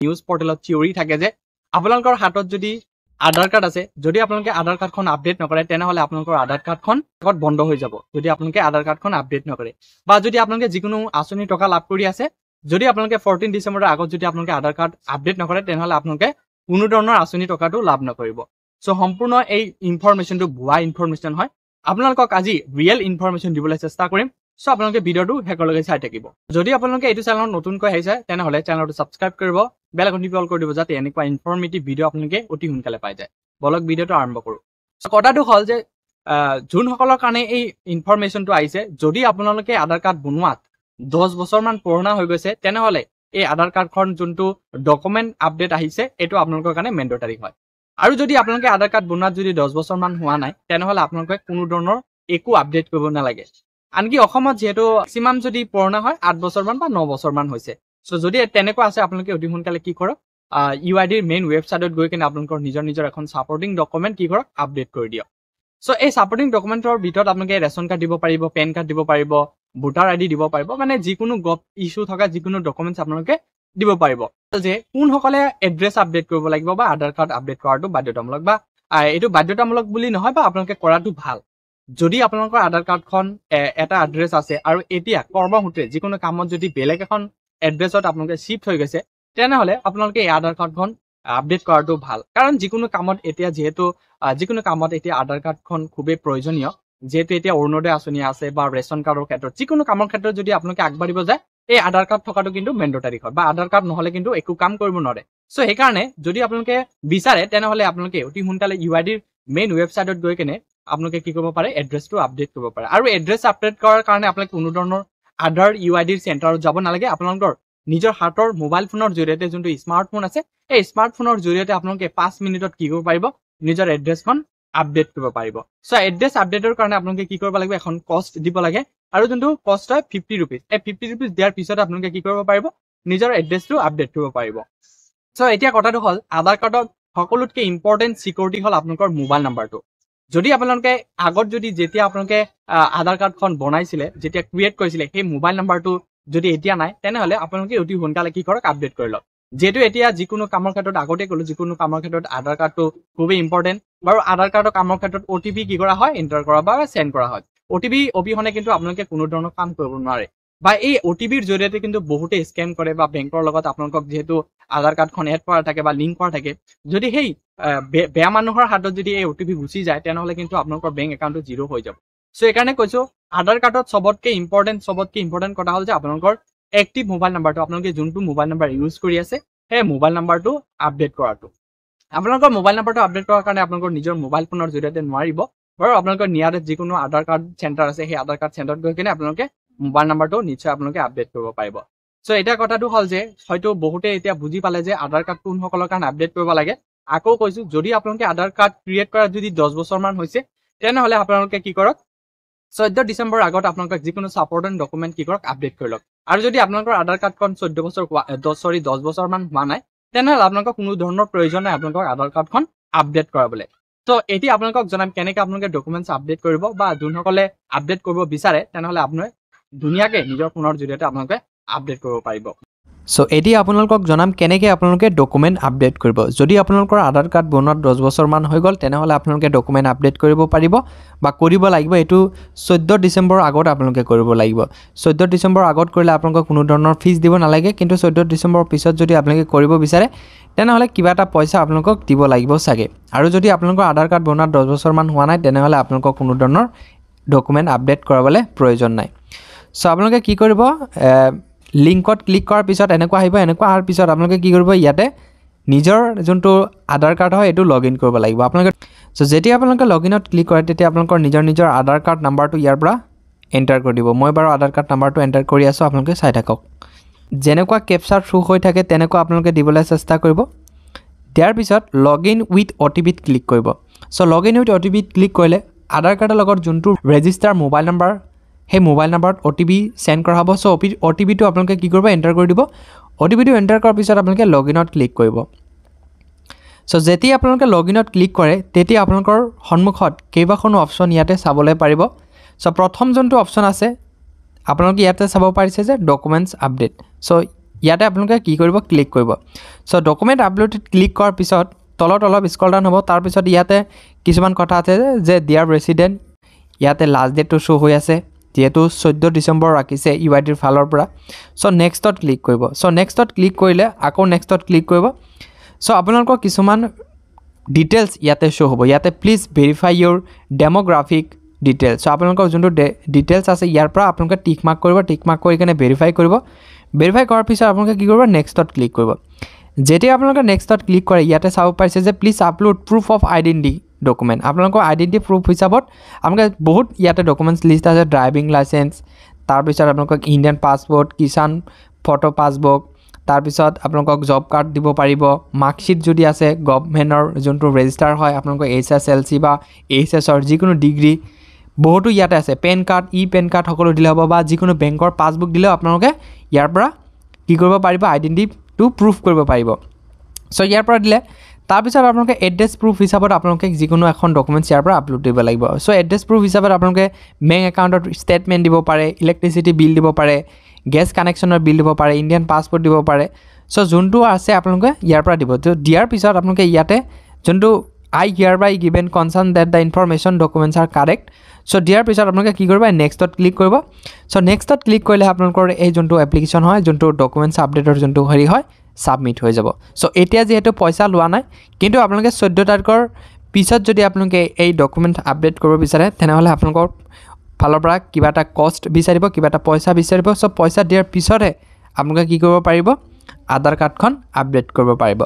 news পৰ্টেলত theory থাকে যে আপোনালোকৰ হাতত যদি আধাৰ কাৰ্ড আছে যদি আপোনালোকে আধাৰ কাৰ্ডখন আপডেট নকৰে তেনেহলে আপোনালোকৰ আধাৰ কাৰ্ডখন বন্ধ হৈ যাব যদি আপোনালোকে আধাৰ কাৰ্ডখন আপডেট নকৰে বা যদি আপোনালোকে যিকোনো আঁচনি টকা লাভ কৰি আছে যদি আপোনালোকে 14 ডিসেম্বৰৰ আগত যদি আপোনালোকে আধাৰ কাৰ্ড আপডেট নকৰে তেনেহলে আপোনালোকে কোনো ধৰণৰ আঁচনি টকাটো লাভ নকৰিব সো সম্পূৰ্ণ এই ইনফৰমেশনটো ভুৱা ইনফৰমেশন হয় আপোনালোকক আজি ৰিয়েল ইনফৰমেশন দিবলৈ চেষ্টা কৰিম সো আপোনালোকে ভিডিওটো হেকলৈকে চাই থাকিব যদি আপোনালোকে এইটো চেনেলত নতুনকৈ আহিছে তেনেহলে চেনেলটো সাবস্ক্ৰাইব কৰিব বেল আইকনটো অল কৰি দিব যাতে এনেকুৱা ইনফৰমেটিভ ভিডিও আপোনালোকে অতি সোনকালে পাই যায় বলক ভিডিওটো আৰম্ভ কৰো সো কথাটো হল যে যোনসকলৰ কাৰণে এই ইনফৰমেশনটো আহিছে যদি আপোনালোকে আধাৰ কাৰ্ড বনোৱাত 10 বছৰ মান পুৰণা হৈ গৈছে তেনেহলে এই আধাৰ কাৰ্ডখন যোনটো ডকুমেন্ট আপডেট আহিছে এটো আপোনালোকৰ কাৰণে মেন্ডেটৰী হয় আৰু যদি আপোনালোকে আধাৰ কাৰ্ড বনোৱাত যদি 10 বছৰ মান হোৱা নাই তেনেহলে আপোনালোকে কোনো ধৰণৰ একো আপডেট কৰিব নালাগে আনকি অসমত যেহেতু ম্যাক্সিমাম যদি পুৰণা হয় 8 বছৰ মান বা 9 বছৰ মান হৈছে সো যদি তেনেকুৱা আছে আপোনালোকে অতি সোনকালে কি কৰক ইউআইডিৰ মেইন ৱেবছাইটত গৈ কিনে আপোনালোকৰ নিজৰ এখন সাপোৰ্টিং ডকুমেন্ট কি কৰক আপডেট কৰি দিয়ক সো এই সাপোৰ্টিং ডকুমেন্টৰ ভিতৰত আপোনালোকে ৰেশন কাৰ্ড দিব পাৰিব পেন কাৰ্ড দিব পাৰিব ভোটাৰ আইডি দিব পাৰিব মানে যিকোনো গভ ইস্যু থকা যিকোনো ডকুমেন্টছ আপোনালোকে দিব পাৰিব যে কোন সকলে এড্ৰেছ আপডেট কৰিব লাগিব বা আধাৰ কাৰ্ড আপডেট কৰাটো বাধ্যতামূলক বা এটো বাধ্যতামূলক বুলি নহয় বা আপোনালোকে কৰাটো ভাল যদি আপোনালোকৰ আধাৰ কাৰ্ডখন এটা এড্ৰেছ আছে আৰু এতিয়া কৰ্মসূত্ৰে যিকোনো কামত যদি বেলেগ এখন এড্ৰেছত আপোনালোকে শিফট হৈ গৈছে তেনেহলে আপোনালোকে এই আধাৰ কাৰ্ডখন আপডেট কৰাটো ভাল কাৰণ যিকোনো কামত এতিয়া যেহেতু যিকোনো কামত এতিয়া আধাৰ কাৰ্ডখন খুবেই প্ৰয়োজনীয় যেহেতু এতিয়া অৰুণোদয় আঁচনি আছে বা ৰেশন কাৰ্ডৰ ক্ষেত্ৰত যিকোনো কামৰ ক্ষেত্ৰত যদি আপোনালোকে আগবাঢ়িব যায় এই আধাৰ কাৰ্ড থকাটো কিন্তু মেন্ডেটৰী হয় বা আধাৰ কাৰ্ড নহলে কিন্তু একো কাম কৰিব নোৱাৰে সো এই কাৰণে যদি আপোনালোকে বিচাৰে তেনেহলে আপোনালোকে অতি সোনকালে ইউআইডিৰ মেইন ৱেবছাইটত গৈ কিনে আপোনালোকে কি কৰিব পাৰে এড্ৰেছটো আপডেট কৰিব পাৰে আৰু এড্ৰেছ আপডেট কৰাৰ কাৰণে আপোনালোকে কোনো ধৰণৰ আধাৰ ইউআইডিৰ চেণ্টাৰত যাব নালাগে আপোনালোকৰ নিজৰ হাতৰ মোবাইল ফোনৰ জৰিয়তে যোনটো স্মাৰ্টফোন আছে এই স্মাৰ্টফোনৰ জৰিয়তে আপোনালোকে 5 মিনিটত কি কৰিব পাৰিব নিজৰ এড্ৰেছখন আপডেট কৰিব পাৰিব সো এড্ৰেছ আপডেটৰ কাৰণে আপোনালোকে কি কৰিব লাগিব এখন কষ্ট দিব লাগে আৰু যোনটো কষ্ট হয় 50 रुपीस এই 50 रुपीस দিয়াৰ পিছত আপোনালোকে কি কৰিব পাৰিব নিজৰ এড্ৰেছটো আপডেট কৰিব পাৰিব সো এতিয়া কথাটো হল আধাৰ কাৰ্ডৰ সকলোতকৈ ইম্পৰ্টেন্ট সিকিউৰিটি হল আপোনালোকৰ মোবাইল নাম্বাৰটো যদি আপোনালোকে আগত যদি যেতিয়া আপোনালোকে আধাৰ কাৰ্ডখন বনাইছিলে যেতিয়া ক্ৰিয়েট কৰিছিলে সেই মোবাইল নাম্বাৰটো যদি এতিয়া নাই তেনেহলে আপোনালোকে অতি সোনকালে কি কৰক আপডেট কৰি লওক যেহেতু এতিয়া যিকোনো কামৰ ক্ষেত্ৰত আগতে কলো যিকোনো কামৰ ক্ষেত্ৰত আধাৰ কাৰ্ডটো খুবই ইম্পৰ্টেন্ট বাৰু আধাৰ কাৰ্ডৰ কামৰ ক্ষেত্ৰত ওটিপি কি কৰা হয় এন্টাৰ কৰা বা সেন্ড কৰা হয় ওটিপি অবিহনে কিন্তু আপোনালোকে কোনো ধৰণৰ কাম কৰিব নোৱাৰে বা এই ওটিপিৰ জৰিয়তে কিন্তু বহুতে স্ক্যাম কৰে বা বেংকৰ লগত আপোনালোকক যেহেতু আধাৰ কাৰ্ডখন এড কৰা থাকে বা লিংক কৰা থাকে যদি সেই বেয়া মানুহৰ হাতত যদি এই ওটিপি গুচি যায় তেনেহলে কিন্তু আপোনালোকৰ বেংক একাউণ্টটো জিৰো হৈ যাব সো এই কাৰণে কৈছো আধাৰ কাৰ্ডত সবতকৈ ইম্পৰ্টেন্ট কথা হল যে আপোনালোকৰ এক্টিভ মোবাইল নাম্বাৰটো আপোনালোকে যোনটো মোবাইল নাম্বাৰ ইউজ কৰি আছে সেই মোবাইল নাম্বাৰটো আপডেট কৰাটো আপোনালোকৰ মোবাইল নাম্বাৰটো আপডেট কৰাৰ কাৰণে আপোনালোকৰ নিজৰ মোবাইল ফোনৰ জৰিয়তে নোৱাৰিব বাৰু আপোনালোকৰ নিয়াৰেষ্ট যিকোনো আধাৰ কাৰ্ড চেণ্টাৰ আছে সেই আধাৰ কাৰ্ড চেণ্টাৰত গৈ কিনে আপোনালোকে মোবাইল নাম্বাৰটো নিশ্চয় আপোনালোকে আপডেট কৰিব পাৰিব সো এটা কথাটো হল যে হয়তো বহুতে এতিয়া বুজি পালে যে আধাৰ কাৰ্ড কোনসকলৰ কাৰণে আপডেট কৰিব লাগে আকৌ কৈছো যদি আপোনালোকে আধাৰ কাৰ্ড ক্ৰিয়েট কৰা যদি 10 বছৰ মান হৈছে তেনেহলে আপোনালোকে কি কৰক 14 ডিসেম্বৰ আগত আপোনালোকক যিকোনো সাপোৰ্টিং ডকুমেন্ট কি কৰক আপডেট কৰি লওক আৰু যদি আপোনালোকৰ আধাৰ কাৰ্ডখন 10 বছৰ মান হোৱা নাই তেনেহলে আপোনালোকক কোনো ধৰণৰ প্ৰয়োজন নাই আপোনালোকৰ আধাৰ কাৰ্ডখন আপডেট কৰাবলে তো এটি আপোনালোকক জনাম কেনেকৈ আপোনালোকে ডকুমেন্টছ আপডেট কৰিব বা যোনসকলে আপডেট কৰিব বিচাৰে তেনেহলে আপোনালোকে ধুনিয়াকৈ নিজৰ ফোনৰ জৰিয়তে আপোনালোকে আপডেট কৰিব পাৰিব সো এটি আপোনালোকক জনাম কেনেকৈ আপোনালোকে ডকুমেন্ট আপডেট কৰিব যদি আপোনালোকৰ আধাৰ কাৰ্ড বনোৱাত 10 বছৰ মান হৈ গল তেনেহলে আপোনালোকে ডকুমেন্ট আপডেট কৰিব পাৰিব বা কৰিব লাগিব এটো 14 ডিসেম্বৰ আগত আপোনালোকে কৰিব লাগিব 14 ডিসেম্বৰ আগত কৰিলে আপোনালোকক কোনো ধৰণৰ ফিজ দিব নালাগে কিন্তু 14 ডিসেম্বৰ পিছত যদি আপোনালোকে কৰিব বিচাৰে তেনেহলে কিবা এটা পইচা আপোনালোকক দিব লাগিব সাগে আৰু যদি আপোনালোকৰ আধাৰ কাৰ্ড বনোৱাত 10 বছৰ মান হোৱা নাই তেনেহলে আপোনালোকক কোনো ধৰণৰ ডকুমেন্ট আপডেট কৰাবলে প্ৰয়োজন নাই সো আপোনালোকে কি কৰিব লিংকত ক্লিক কৰাৰ পিছত এনেকুৱা আহিব এনেকুৱা আহাৰ পিছত আপোনালোকে কি কৰিব ইয়াতে নিজৰ যোনটো আধাৰ কাৰ্ড হয় এটো লগইন কৰিব লাগিব আপোনালোকে সো যেতিয়া আপোনালোকে লগইনত ক্লিক কৰে তেতিয়া আপোনালোকৰ নিজৰ আধাৰ কাৰ্ড নাম্বাৰটো ইয়াৰ পৰা এন্টাৰ কৰি দিব মই বাৰু আধাৰ কাৰ্ড নাম্বাৰটো এন্টাৰ কৰি আছো আপোনালোকে চাই থাকক যেনেকুৱা কেপচাৰ থ্ৰু হৈ থাকে তেনেকুৱা আপোনালোকে দিবলৈ চেষ্টা কৰিব দিয়াৰ পিছত লগইন উইথ ওটিপিত ক্লিক কৰিব সো লগইন উইথ ওটিপিত ক্লিক কৰিলে আধাৰ কাৰ্ডৰ লগত যোনটো ৰেজিষ্টাৰ মোবাইল নাম্বাৰ সেই মোবাইল নাম্বাৰত ওটিপি সেন্ড কৰা হ'ব সো ওটিপিটো আপোনালোকে কি কৰিব এন্টাৰ কৰি দিব ওটিপিটো এন্টাৰ কৰাৰ পিছত আপোনালোকে লগইনত ক্লিক কৰিব সো যেতিয়া আপোনালোকে লগইনত ক্লিক কৰে তেতিয়া আপোনালোকৰ সন্মুখত কেইবাখনো অপচন ইয়াতে চাবলৈ পাৰিব সো প্ৰথম যোনটো অপচন আছে আপোনালোকে ইয়াতে চাব পাৰিছে যে ডকুমেন্টছ আপডেট সো ইয়াতে আপোনালোকে কি কৰিব ক্লিক কৰিব চ' ডকুমেণ্ট আপলোডেড ক্লিক কৰাৰ পিছত তলত অলপ স্ক্ৰল ডাউন হ'ব তাৰপিছত ইয়াতে কিছুমান কথা আছে যে ডিয়াৰ ৰেচিডেণ্ট ইয়াতে লাষ্ট ডেটটো শ্ব' হৈ আছে যেহেতু 14 ডিচেম্বৰ ৰাখিছে UIDৰ ফালৰ পৰা চ' নেক্সটত ক্লিক কৰিব চ' নেক্সটত ক্লিক কৰিলে আকৌ নেক্সটত ক্লিক কৰিব চ' আপোনালোকৰ কিছুমান ডিটেইলছ ইয়াতে শ্ব' হ'ব ইয়াতে please verify your demographic details so' আপোনালোকৰ যোনটো ডিটেইলছ আছে ইয়াৰ পৰা আপোনালোকে টিক মাৰ্ক কৰিব টিক মাৰ্ক কৰি কিনে ভেৰিফাই কৰিব ভেৰিফাই কৰাৰ পিছত আপোনালোকে কি কৰিব নেক্সটত ক্লিক কৰিব যেতিয়া আপোনালোকে নেক্সটত ক্লিক কৰে ইয়াতে চাব পাইছে যে please upload proof of identity document আপোনালোকৰ আইডেণ্টি প্ৰুফ হিচাপত আপোনালোকে বহুত ইয়াতে ডকুমেণ্টছ লিষ্ট আছে ড্ৰাইভিং লাইচেঞ্চ তাৰপিছত আপোনালোকক ইণ্ডিয়ান পাছপৰ্ট কিষাণ ফটো পাছবুক তাৰপিছত আপোনালোকক জব কাৰ্ড দিব পাৰিব মাৰ্কশ্বিট যদি আছে গভৰ্ণমেণ্টৰ যোনটো ৰেজিষ্টাৰ হয় আপোনালোকৰ HSLC বা HSৰ যিকোনো ডিগ্ৰী বহুতো ইয়াতে আছে পেন কাৰ্ড পেন কাৰ্ড সকলো দিলে হ'ব বা যিকোনো বেংকৰ পাছবুক দিলেও আপোনালোকে ইয়াৰ পৰা কি কৰিব পাৰিব আইডেণ্টিটিটো প্ৰুফ কৰিব পাৰিব চ' ইয়াৰ পৰা দিলে তাৰপিছত আপোনালোকে এড্ৰেছ প্ৰুফ হিচাপত আপোনালোকে যিকোনো এখন ডকুমেণ্টছ ইয়াৰ পৰা আপলোড দিব লাগিব চ' এড্ৰেছ প্ৰুফ হিচাপত আপোনালোকে বেংক একাউণ্টৰ ষ্টেটমেণ্ট দিব পাৰে ইলেক্ট্ৰিচিটি বিল দিব পাৰে গেছ কানেকশ্যনৰ বিল দিব পাৰে ইণ্ডিয়ান পাছপৰ্ট দিব পাৰে চ' যোনটো আছে আপোনালোকে ইয়াৰ পৰা দিব তো দিয়াৰ পিছত আপোনালোকে ইয়াতে যোনটো I hereby given consent that the information documents are correct চ' দিয়াৰ পিছত আপোনালোকে কি কৰিব নেক্সটত ক্লিক কৰিব চ' নেক্সটত ক্লিক কৰিলে আপোনালোকৰ এই যোনটো এপ্লিকেশ্যন হয় যোনটো ডকুমেণ্টছ আপডেটৰ যোনটো হেৰি হয় ছাবমিট হৈ যাব চ' এতিয়া যিহেতু পইচা লোৱা নাই কিন্তু আপোনালোকে 14 তাৰিখৰ পিছত যদি আপোনালোকে এই ডকুমেণ্ট আপডেট কৰিব বিচাৰে তেনেহ'লে আপোনালোকৰ ফালৰ পৰা কিবা এটা কষ্ট বিচাৰিব কিবা এটা পইচা বিচাৰিব চ' পইচা দিয়াৰ পিছতহে আপোনালোকে কি কৰিব পাৰিব আধাৰ কাৰ্ডখন আপডেট কৰিব পাৰিব